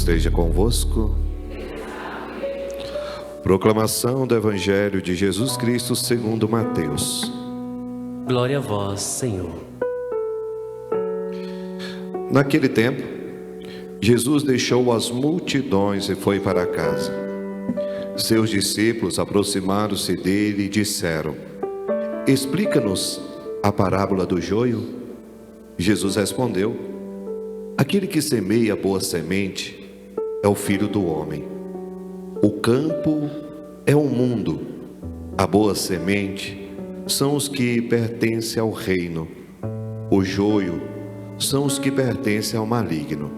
esteja convosco. Proclamação do Evangelho de Jesus Cristo segundo Mateus. Glória a vós, Senhor. Naquele tempo, Jesus deixou as multidões e foi para casa. Seus discípulos aproximaram-se dele e disseram: Explica-nos a parábola do joio. Jesus respondeu: Aquele que semeia a boa semente é o Filho do homem. O campo é o mundo. A boa semente são os que pertencem ao reino. O joio são os que pertencem ao maligno.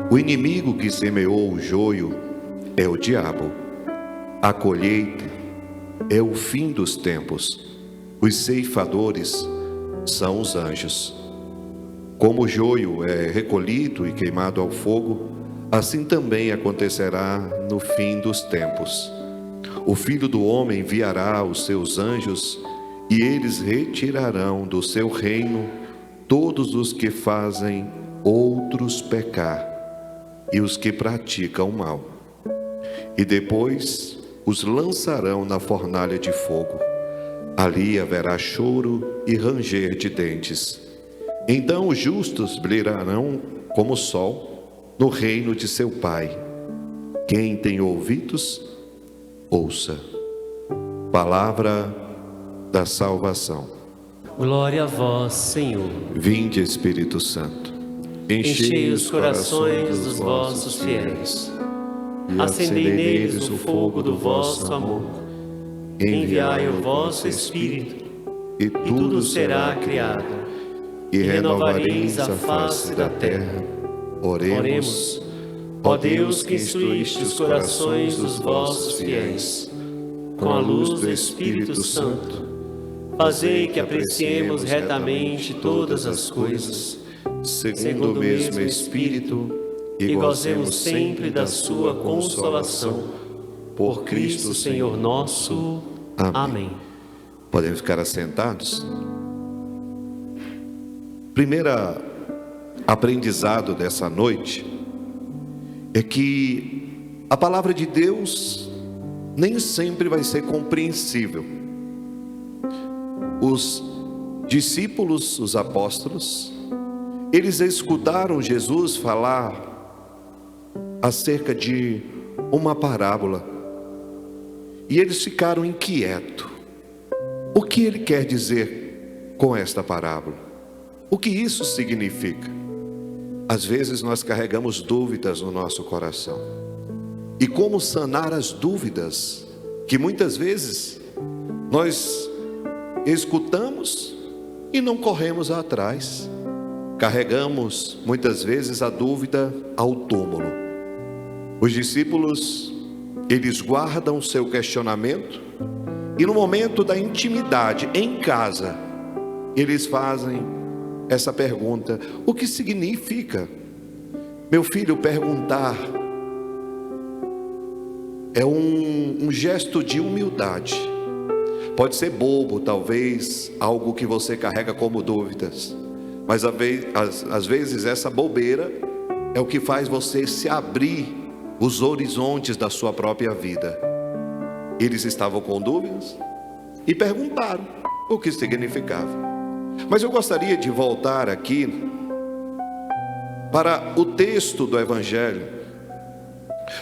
O inimigo que semeou o joio é o diabo. A colheita é o fim dos tempos. Os ceifadores são os anjos. Como o joio é recolhido e queimado ao fogo, assim também acontecerá no fim dos tempos. O Filho do Homem enviará os seus anjos e eles retirarão do seu reino todos os que fazem outros pecar e os que praticam o mal. E depois os lançarão na fornalha de fogo. Ali haverá choro e ranger de dentes. Então os justos brilharão como o sol no reino de seu Pai. Quem tem ouvidos, ouça. Palavra da salvação. Glória a vós, Senhor. Vinde, Espírito Santo. Enchei os corações dos vossos fiéis. Acendei neles o fogo do vosso amor. Enviai o vosso Espírito, e tudo será criado. E renovareis a face da terra. Oremos. Ó Deus, que instruíste os corações dos vossos fiéis, com a luz do Espírito Santo, fazei que apreciemos retamente todas as coisas, segundo o mesmo Espírito, e gozemos sempre da sua consolação. Por Cristo Senhor nosso. Amém. Podemos ficar assentados? Primeiro aprendizado dessa noite é que a palavra de Deus nem sempre vai ser compreensível. Os discípulos, os apóstolos, eles escutaram Jesus falar acerca de uma parábola e eles ficaram inquietos. O que ele quer dizer com esta parábola? O que isso significa? Às vezes nós carregamos dúvidas no nosso coração. E como sanar as dúvidas que muitas vezes nós escutamos e não corremos atrás? Carregamos muitas vezes a dúvida ao túmulo. Os discípulos, eles guardam o seu questionamento e no momento da intimidade, em casa, eles fazem essa pergunta: o que significa? Meu filho, perguntar é um gesto de humildade. Pode ser bobo, talvez, algo que você carrega como dúvidas, mas às vezes essa bobeira é o que faz você se abrir os horizontes da sua própria vida. Eles estavam com dúvidas e perguntaram o que significava. Mas eu gostaria de voltar aqui para o texto do Evangelho,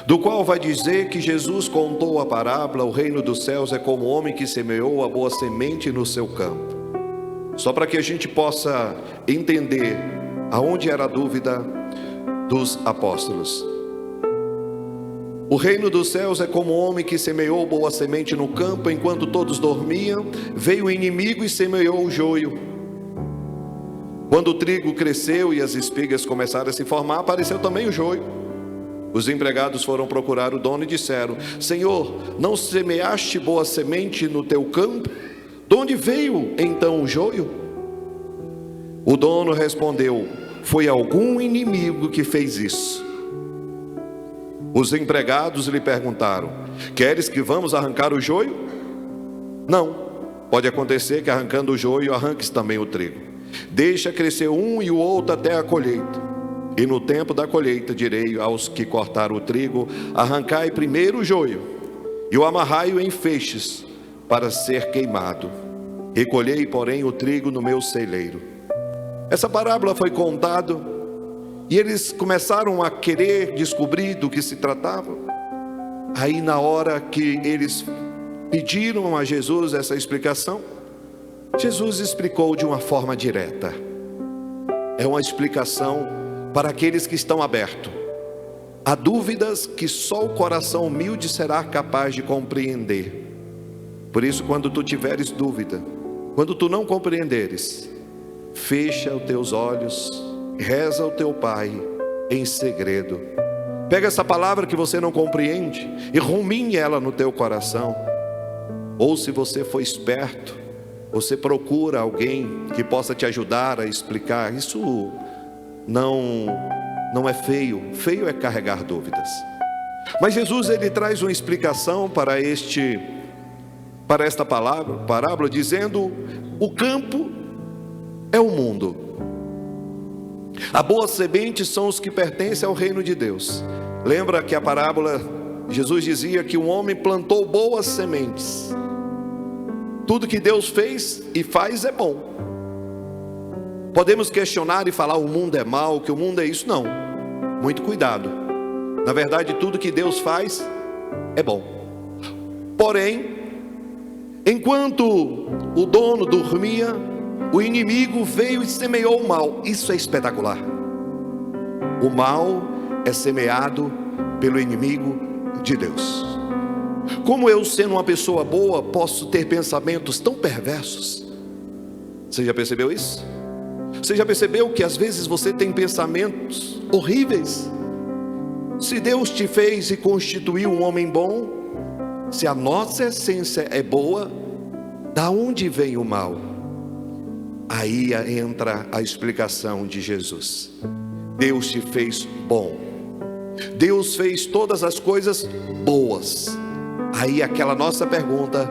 do qual vai dizer que Jesus contou a parábola: o reino dos céus é como o homem que semeou a boa semente no seu campo. Só para que a gente possa entender aonde era a dúvida dos apóstolos. O reino dos céus é como o homem que semeou boa semente no campo. Enquanto todos dormiam, veio o inimigo e semeou o joio. Quando o trigo cresceu e as espigas começaram a se formar, apareceu também o joio. Os empregados foram procurar o dono e disseram: Senhor, não semeaste boa semente no teu campo? De onde veio então o joio? O dono respondeu: foi algum inimigo que fez isso. Os empregados lhe perguntaram: queres que vamos arrancar o joio? Não, pode acontecer que arrancando o joio arranques também o trigo. Deixa crescer um e o outro até a colheita. E no tempo da colheita direi aos que cortaram o trigo: arrancai primeiro o joio, e o amarrai-o em feixes, para ser queimado. Recolhei, porém, o trigo no meu celeiro. Essa parábola foi contada, e eles começaram a querer descobrir do que se tratava. Aí, na hora que eles pediram a Jesus essa explicação, Jesus explicou de uma forma direta. É uma explicação para aqueles que estão abertos. Há dúvidas que só o coração humilde será capaz de compreender. Por isso, quando tu tiveres dúvida, quando tu não compreenderes, fecha os teus olhos, reza ao teu Pai em segredo. Pega essa palavra que você não compreende e rumine ela no teu coração. Ou se você for esperto, você procura alguém que possa te ajudar a explicar. Isso não é feio. Feio é carregar dúvidas. Mas Jesus, ele traz uma explicação para esta parábola, dizendo: o campo é o mundo. A boa semente são os que pertencem ao reino de Deus. Lembra que a parábola, Jesus dizia que um homem plantou boas sementes. Tudo que Deus fez e faz é bom. Podemos questionar e falar: o mundo é mau, que o mundo é isso. Não, muito cuidado. Na verdade, tudo que Deus faz é bom. Porém, enquanto o dono dormia, o inimigo veio e semeou o mal. Isso é espetacular. O mal é semeado pelo inimigo de Deus. Como eu, sendo uma pessoa boa, posso ter pensamentos tão perversos? Você já percebeu isso? Você já percebeu que às vezes você tem pensamentos horríveis? Se Deus te fez e constituiu um homem bom, se a nossa essência é boa, da onde vem o mal? Aí entra a explicação de Jesus. Deus te fez bom. Deus fez todas as coisas boas. Aí aquela nossa pergunta: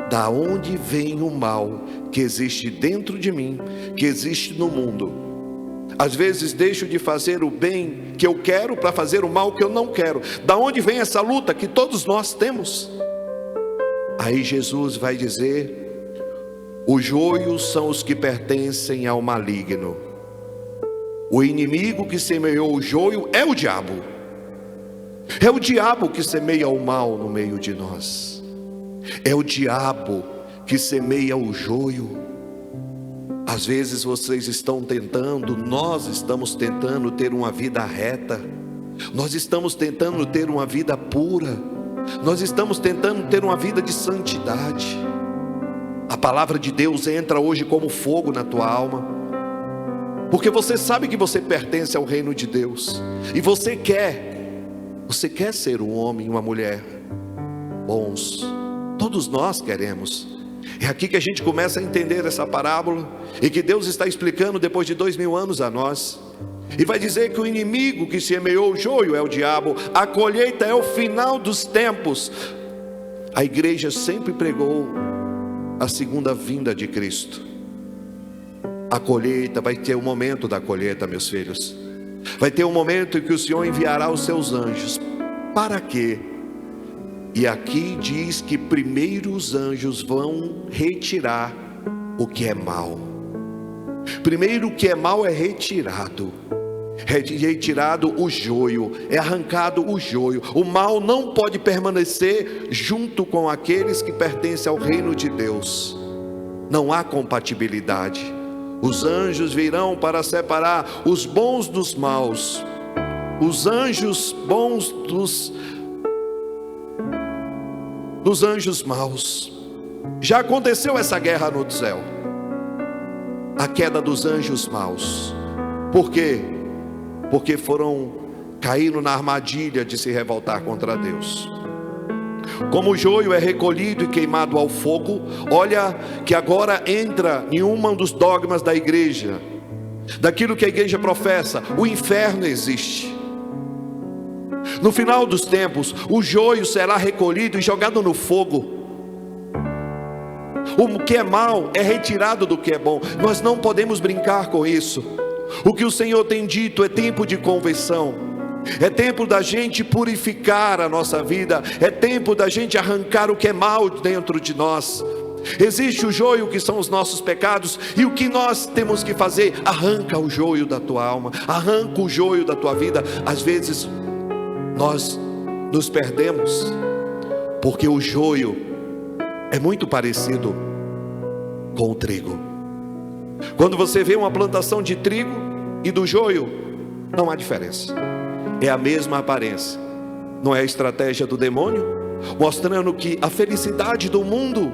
da onde vem o mal que existe dentro de mim, que existe no mundo? Às vezes deixo de fazer o bem que eu quero para fazer o mal que eu não quero. Da onde vem essa luta que todos nós temos? Aí Jesus vai dizer: os joios são os que pertencem ao maligno. O inimigo que semeou o joio é o diabo. É o diabo que semeia o mal no meio de nós. É o diabo que semeia o joio. Às vezes vocês estão tentando, nós estamos tentando ter uma vida reta. Nós estamos tentando ter uma vida pura. Nós estamos tentando ter uma vida de santidade. A palavra de Deus entra hoje como fogo na tua alma, porque você sabe que você pertence ao reino de Deus. E você quer ser um homem e uma mulher bons. Todos nós queremos. É aqui que a gente começa a entender essa parábola, e que Deus está explicando depois de 2000 anos a nós. E vai dizer que o inimigo que semeou o joio é o diabo. A colheita é o final dos tempos. A igreja sempre pregou a segunda vinda de Cristo. A colheita, vai ter o momento da colheita, meus filhos. Vai ter um momento em que o Senhor enviará os seus anjos. Para quê? E aqui diz que primeiro os anjos vão retirar o que é mal. Primeiro o que é mal é retirado. É retirado o joio, é arrancado o joio. O mal não pode permanecer junto com aqueles que pertencem ao reino de Deus. Não há compatibilidade. Os anjos virão para separar os bons dos maus, os anjos bons dos anjos maus. Já aconteceu essa guerra no céu, a queda dos anjos maus. Por quê? Porque caíram na armadilha de se revoltar contra Deus. Como o joio é recolhido e queimado ao fogo, olha que agora entra em um dos dogmas da igreja, daquilo que a igreja professa: o inferno existe. No final dos tempos, o joio será recolhido e jogado no fogo. O que é mal é retirado do que é bom. Nós não podemos brincar com isso. O que o Senhor tem dito é tempo de conversão, é tempo da gente purificar a nossa vida, é tempo da gente arrancar o que é mal dentro de nós. Existe o joio, que são os nossos pecados, e o que nós temos que fazer? Arranca o joio da tua alma, arranca o joio da tua vida. Às vezes nós nos perdemos, porque o joio é muito parecido com o trigo. Quando você vê uma plantação de trigo e do joio, não há diferença, é a mesma aparência. Não é a estratégia do demônio, mostrando que a felicidade do mundo,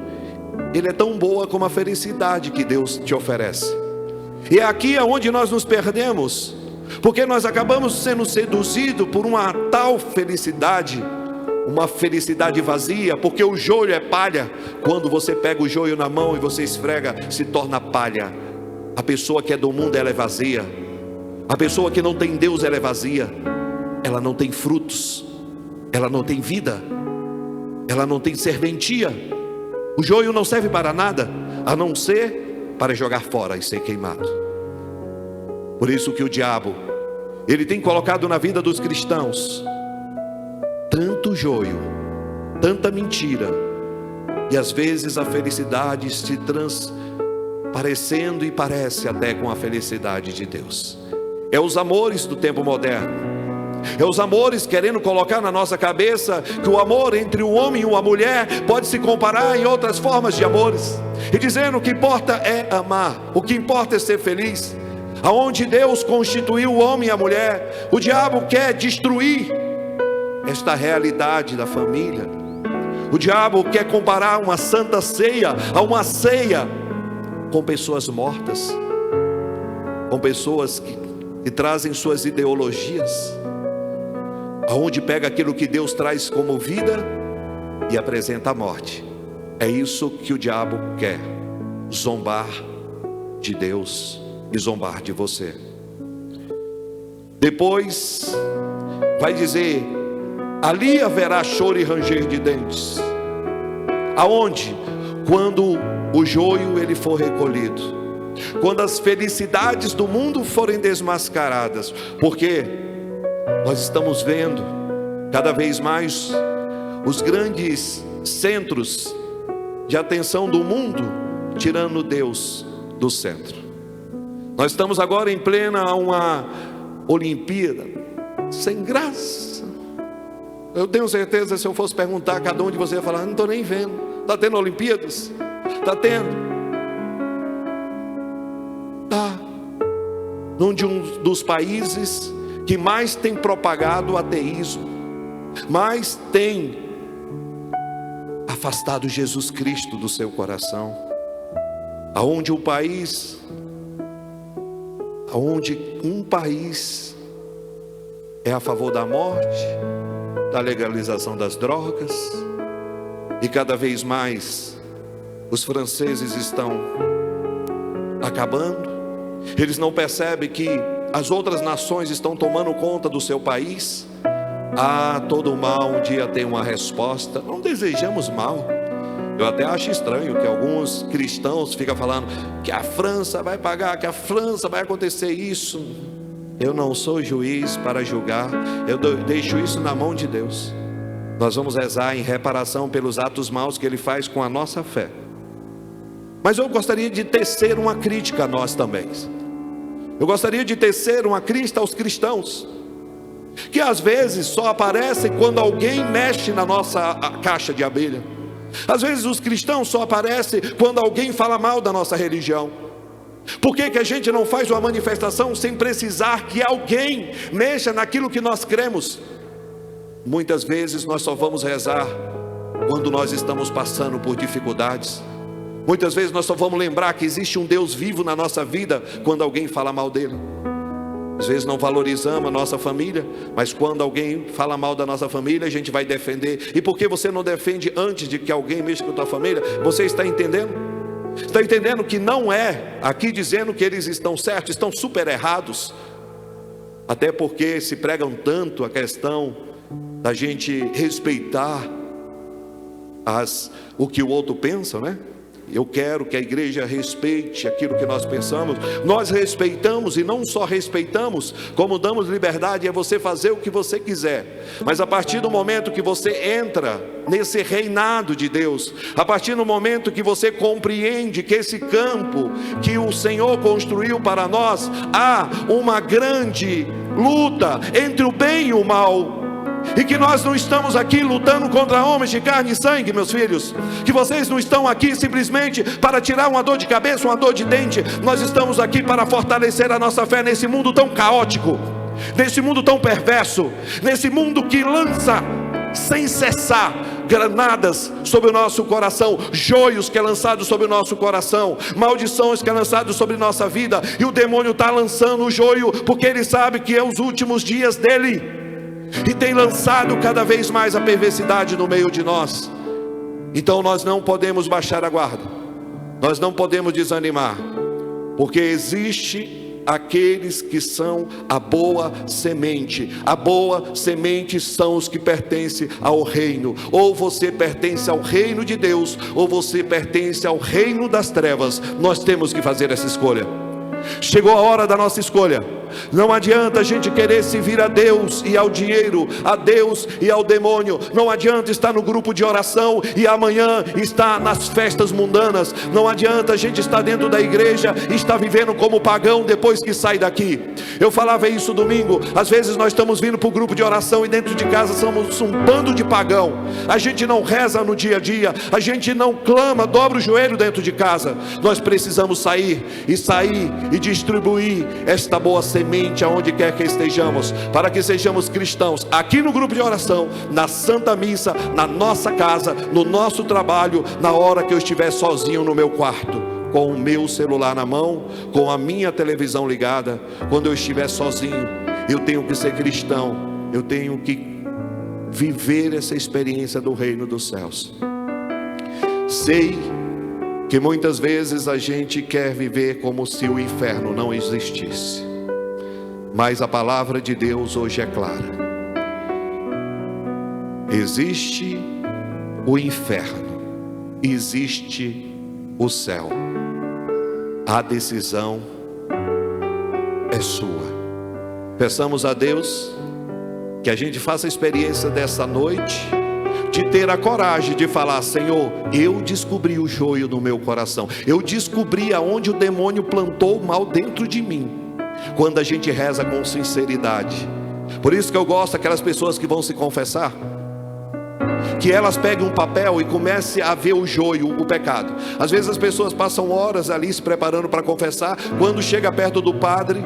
ele é tão boa como a felicidade que Deus te oferece. E é aqui onde nós nos perdemos, porque nós acabamos sendo seduzidos por uma tal felicidade, uma felicidade vazia, porque o joio é palha. Quando você pega o joio na mão e você esfrega, se torna palha. A pessoa que é do mundo, ela é vazia. A pessoa que não tem Deus, ela é vazia. Ela não tem frutos, ela não tem vida, ela não tem serventia. O joio não serve para nada, a não ser para jogar fora e ser queimado. Por isso que o diabo, ele tem colocado na vida dos cristãos tanto joio, tanta mentira, e às vezes a felicidade se parecendo e parece até com a felicidade de Deus. É os amores do tempo moderno, é os amores querendo colocar na nossa cabeça que o amor entre o homem e uma mulher pode se comparar em outras formas de amores, e dizendo que o que importa é amar, o que importa é ser feliz. Aonde Deus constituiu o homem e a mulher, o diabo quer destruir esta realidade da família. O diabo quer comparar uma santa ceia a uma ceia com pessoas mortas, com pessoas que trazem suas ideologias, aonde pega aquilo que Deus traz como vida e apresenta a morte. É isso que o diabo quer, zombar de Deus e zombar de você. Depois vai dizer: ali haverá choro e ranger de dentes. Aonde? Quando o joio ele for recolhido, quando as felicidades do mundo forem desmascaradas, porque nós estamos vendo cada vez mais os grandes centros de atenção do mundo tirando Deus do centro. Nós estamos agora em plena uma Olimpíada sem graça. Eu tenho certeza, se eu fosse perguntar a cada um de vocês, ia falar: não estou nem vendo. Está tendo Olimpíadas? Está tendo. Está. Num de um dos países que mais tem propagado o ateísmo, mais tem afastado Jesus Cristo do seu coração. Aonde um país é a favor da morte, da legalização das drogas, e cada vez mais os franceses estão acabando. Eles não percebem que as outras nações estão tomando conta do seu país. Todo mal um dia tem uma resposta. Não desejamos mal. Eu até acho estranho que alguns cristãos ficam falando que a França vai pagar, que a França vai acontecer isso. Eu não sou juiz para julgar, eu deixo isso na mão de Deus. Nós vamos rezar em reparação pelos atos maus que Ele faz com a nossa fé. Mas eu gostaria de tecer uma crítica a nós também. Eu gostaria de tecer uma crítica aos cristãos, que às vezes só aparecem quando alguém mexe na nossa caixa de abelha. Às vezes os cristãos só aparecem quando alguém fala mal da nossa religião. Por que a gente não faz uma manifestação sem precisar que alguém mexa naquilo que nós cremos? Muitas vezes nós só vamos rezar quando nós estamos passando por dificuldades. Muitas vezes nós só vamos lembrar que existe um Deus vivo na nossa vida quando alguém fala mal dele. Às vezes não valorizamos a nossa família, mas quando alguém fala mal da nossa família, a gente vai defender. E por que você não defende antes de que alguém mexa com a tua família? Você está entendendo? Está entendendo que não é aqui dizendo que eles estão certos, estão super errados. Até porque se pregam tanto a questão da gente respeitar o que o outro pensa, né? Eu quero que a igreja respeite aquilo que nós pensamos. Nós respeitamos, e não só respeitamos, como damos liberdade a você fazer o que você quiser. Mas a partir do momento que você entra nesse reinado de Deus, a partir do momento que você compreende que esse campo que o Senhor construiu para nós, há uma grande luta entre o bem e o mal, e que nós não estamos aqui lutando contra homens de carne e sangue, meus filhos, que vocês não estão aqui simplesmente para tirar uma dor de cabeça, uma dor de dente. Nós estamos aqui para fortalecer a nossa fé nesse mundo tão caótico, nesse mundo tão perverso, nesse mundo que lança sem cessar granadas sobre o nosso coração, joios que é lançado sobre o nosso coração, maldições que é lançado sobre nossa vida. E o demônio está lançando o joio, porque ele sabe que é os últimos dias dele, e tem lançado cada vez mais a perversidade no meio de nós. Então nós não podemos baixar a guarda, nós não podemos desanimar, porque existe aqueles que são a boa semente. A boa semente são os que pertencem ao reino. Ou você pertence ao reino de Deus, ou você pertence ao reino das trevas. Nós temos que fazer essa escolha. Chegou a hora da nossa escolha. Não adianta a gente querer servir a Deus e ao dinheiro, a Deus e ao demônio. Não adianta estar no grupo de oração e amanhã estar nas festas mundanas. Não adianta a gente estar dentro da igreja e estar vivendo como pagão depois que sai daqui. Eu falava isso domingo. Às vezes nós estamos vindo para o grupo de oração e dentro de casa somos um bando de pagão. A gente não reza no dia a dia, a gente não clama, dobra o joelho dentro de casa. Nós precisamos sair e distribuir esta boa semente aonde quer que estejamos, para que sejamos cristãos aqui no grupo de oração, na Santa Missa, na nossa casa, no nosso trabalho, na hora que eu estiver sozinho no meu quarto, com o meu celular na mão, com a minha televisão ligada. Quando eu estiver sozinho, eu tenho que ser cristão, eu tenho que viver essa experiência do reino dos céus. Sei que muitas vezes a gente quer viver como se o inferno não existisse, mas a palavra de Deus hoje é clara. Existe o inferno, existe o céu. A decisão é sua. Peçamos a Deus que a gente faça a experiência dessa noite, de ter a coragem de falar: Senhor, eu descobri o joio no meu coração, eu descobri aonde o demônio plantou o mal dentro de mim. Quando a gente reza com sinceridade. Por isso que eu gosto daquelas pessoas que vão se confessar, que elas peguem um papel e comecem a ver o joio, o pecado. Às vezes as pessoas passam horas ali se preparando para confessar. Quando chega perto do padre: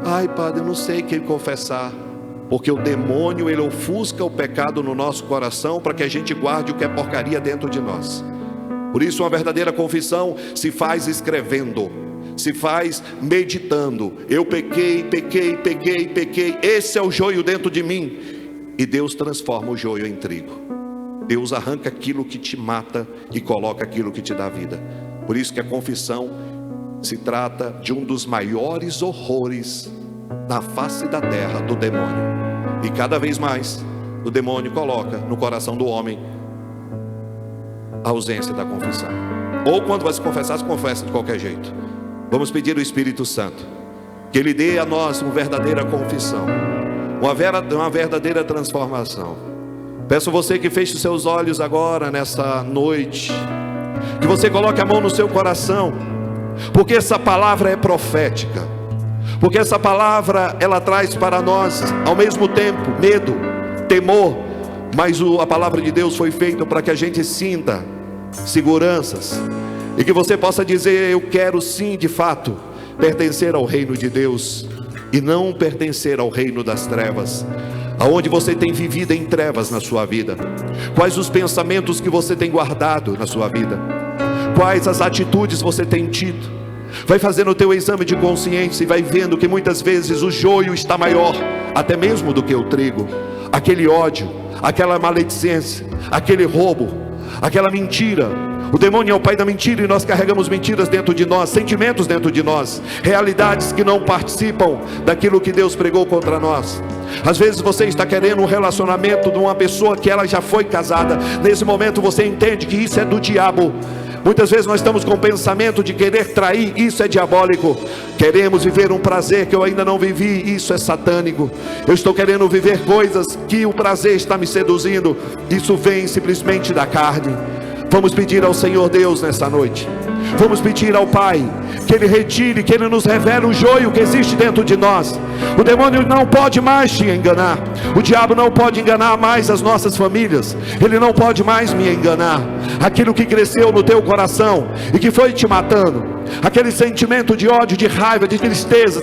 ai padre, eu não sei quem confessar. Porque o demônio, ele ofusca o pecado no nosso coração, para que a gente guarde o que é porcaria dentro de nós. Por isso uma verdadeira confissão se faz escrevendo, se faz meditando. Eu pequei. Esse é o joio dentro de mim. E Deus transforma o joio em trigo. Deus arranca aquilo que te mata e coloca aquilo que te dá vida. Por isso que a confissão se trata de um dos maiores horrores na face da terra do demônio. E cada vez mais o demônio coloca no coração do homem a ausência da confissão. Ou quando vai se confessar, se confessa de qualquer jeito. Vamos pedir ao Espírito Santo que Ele dê a nós uma verdadeira confissão, uma verdadeira transformação. Peço a você que feche os seus olhos agora, nessa noite, que você coloque a mão no seu coração, porque essa palavra é profética, porque essa palavra, ela traz para nós, ao mesmo tempo, medo, temor, mas a palavra de Deus foi feita para que a gente sinta seguranças, e que você possa dizer: eu quero sim, de fato, pertencer ao reino de Deus, e não pertencer ao reino das trevas. Aonde você tem vivido em trevas na sua vida? Quais os pensamentos que você tem guardado na sua vida? Quais as atitudes você tem tido? Vai fazendo o teu exame de consciência e vai vendo que muitas vezes o joio está maior até mesmo do que o trigo. Aquele ódio, aquela maledicência, aquele roubo, aquela mentira. O demônio é o pai da mentira, e nós carregamos mentiras dentro de nós, sentimentos dentro de nós, realidades que não participam daquilo que Deus pregou contra nós. Às vezes você está querendo um relacionamento de uma pessoa que ela já foi casada. Nesse momento você entende que isso é do diabo. Muitas vezes nós estamos com o pensamento de querer trair, isso é diabólico. Queremos viver um prazer que eu ainda não vivi, isso é satânico. Eu estou querendo viver coisas que o prazer está me seduzindo, isso vem simplesmente da carne. Vamos pedir ao Senhor Deus nessa noite. Vamos pedir ao Pai que Ele retire, que Ele nos revele o joio que existe dentro de nós. O demônio não pode mais te enganar. O diabo não pode enganar mais as nossas famílias. Ele não pode mais me enganar. Aquilo que cresceu no teu coração e que foi te matando, aquele sentimento de ódio, de raiva, de tristeza,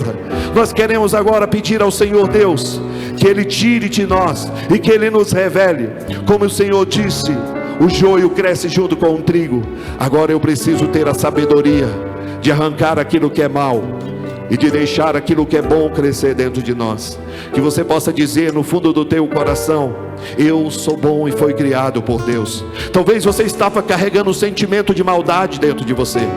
nós queremos agora pedir ao Senhor Deus que Ele tire de nós e que Ele nos revele. Como o Senhor disse, o joio cresce junto com o trigo. Agora eu preciso ter a sabedoria de arrancar aquilo que é mal e de deixar aquilo que é bom crescer dentro de nós. Que você possa dizer no fundo do teu coração: eu sou bom e fui criado por Deus. Talvez você estava carregando um sentimento de maldade dentro de você.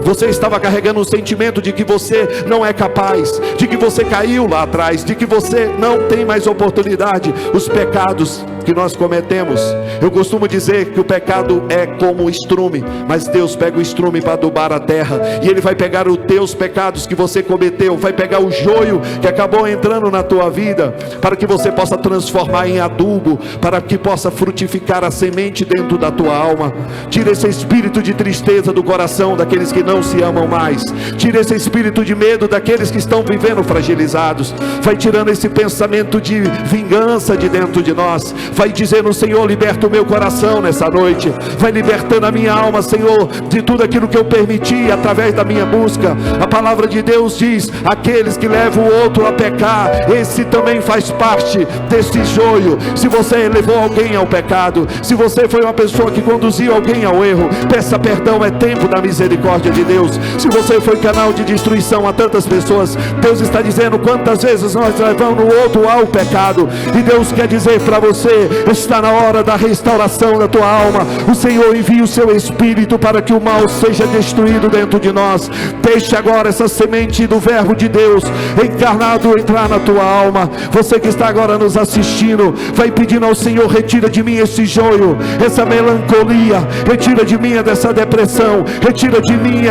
Você estava carregando um sentimento de que você não é capaz, de que você caiu lá atrás, de que você não tem mais oportunidade. Os pecados que nós cometemos, eu costumo dizer que o pecado é como estrume, mas Deus pega o estrume para adubar a terra, e Ele vai pegar os teus pecados que você cometeu, vai pegar o joio que acabou entrando na tua vida, para que você possa transformar em adubo, para que possa frutificar a semente dentro da tua alma. Tira esse espírito de tristeza do coração daqueles que não se amam mais. Tira esse espírito de medo daqueles que estão vivendo fragilizados. Vai tirando esse pensamento de vingança de dentro de nós. Vai dizendo: Senhor, liberta o meu coração nessa noite. Vai libertando a minha alma, Senhor, de tudo aquilo que eu permiti através da minha busca. A palavra de Deus diz: aqueles que levam o outro a pecar, esse também faz parte desse joio. Se você levou alguém ao pecado, se você foi uma pessoa que conduziu alguém ao erro, peça perdão, é tempo da misericórdia de Deus. Se você foi canal de destruição a tantas pessoas, Deus está dizendo: quantas vezes nós levamos o outro ao pecado, e Deus quer dizer para você: está na hora da restauração da tua alma. O Senhor envia o seu Espírito para que o mal seja destruído dentro de nós. Deixe agora essa semente do verbo de Deus encarnado entrar na tua alma. Você que está agora nos assistindo, vai pedindo ao Senhor: retira de mim esse joio, essa melancolia, retira de mim dessa depressão, retira de mim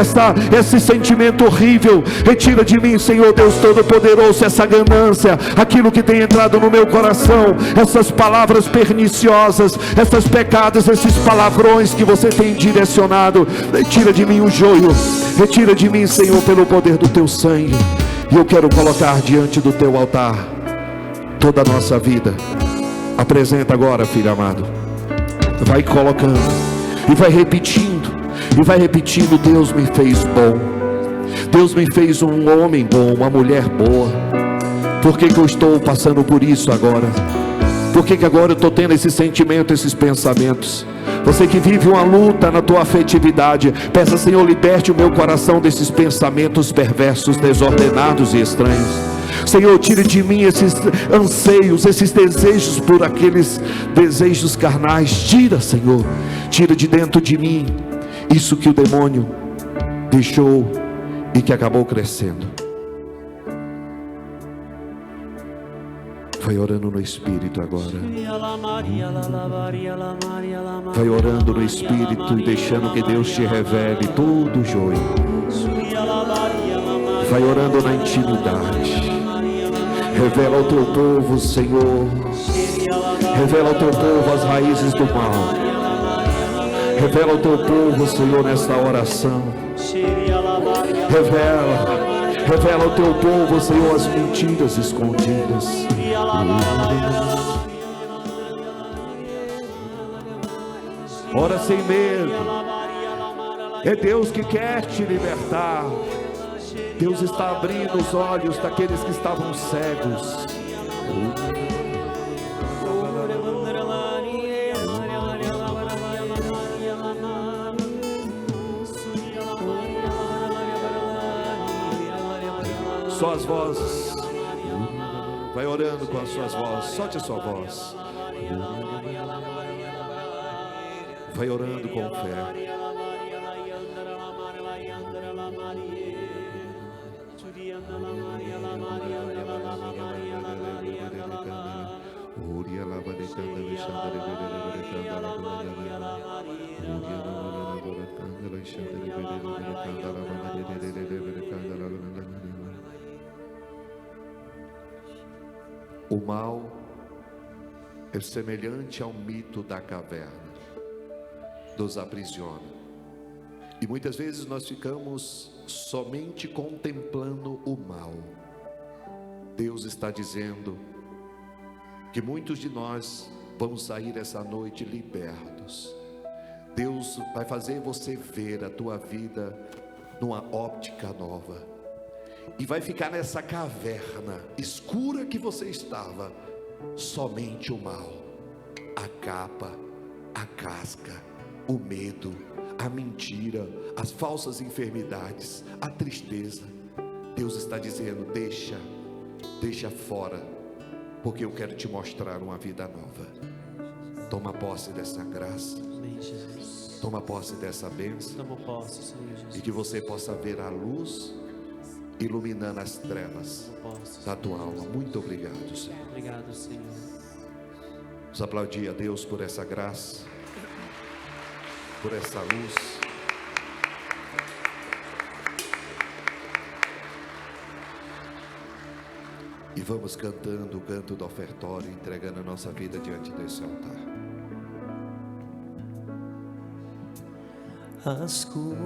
esse sentimento horrível, retira de mim, Senhor Deus Todo-Poderoso, essa ganância, aquilo que tem entrado no meu coração, essas palavras perniciosas, esses pecados, esses palavrões que você tem direcionado. Retira de mim o joio, retira de mim, Senhor, pelo poder do teu sangue. E eu quero colocar diante do teu altar toda a nossa vida. Apresenta agora, filho amado. Vai colocando e vai repetindo, e vai repetindo: Deus me fez bom, Deus me fez um homem bom, uma mulher boa. Por que eu estou passando por isso agora? Por que agora eu estou tendo esse sentimento, esses pensamentos? Você que vive uma luta na tua afetividade, peça: Senhor, liberte o meu coração desses pensamentos perversos, desordenados e estranhos. Senhor, tire de mim esses anseios, esses desejos por aqueles desejos carnais. Tira, Senhor, tira de dentro de mim isso que o demônio deixou e que acabou crescendo. Vai orando no Espírito agora. Vai orando no Espírito e deixando que Deus te revele todo o joio. Vai orando na intimidade. Revela ao teu povo, Senhor. Revela ao teu povo as raízes do mal. Revela ao teu povo, Senhor, nesta oração. Revela ao teu povo, Senhor, as mentiras escondidas. Ora sem medo. É Deus que quer te libertar. Deus está abrindo os olhos daqueles que estavam cegos. Só as vozes. Vai orando com as suas vozes. Solte a sua voz. Vai orando com fé. O mal é semelhante ao mito da caverna, nos aprisiona. E muitas vezes nós ficamos somente contemplando o mal. Deus está dizendo que muitos de nós vamos sair essa noite libertos. Deus vai fazer você ver a tua vida numa óptica nova. E vai ficar nessa caverna escura que você estava, somente o mal, a capa, a casca, o medo, a mentira, as falsas enfermidades, a tristeza. Deus está dizendo: deixa fora, porque eu quero te mostrar uma vida nova. Toma posse dessa graça, toma posse dessa bênção, e que você possa ver a luz iluminando as trevas da tua alma. Muito obrigado, Senhor. Obrigado, Senhor. Vamos aplaudir a Deus por essa graça, por essa luz. E vamos cantando o canto do ofertório, entregando a nossa vida diante desse altar. As coisas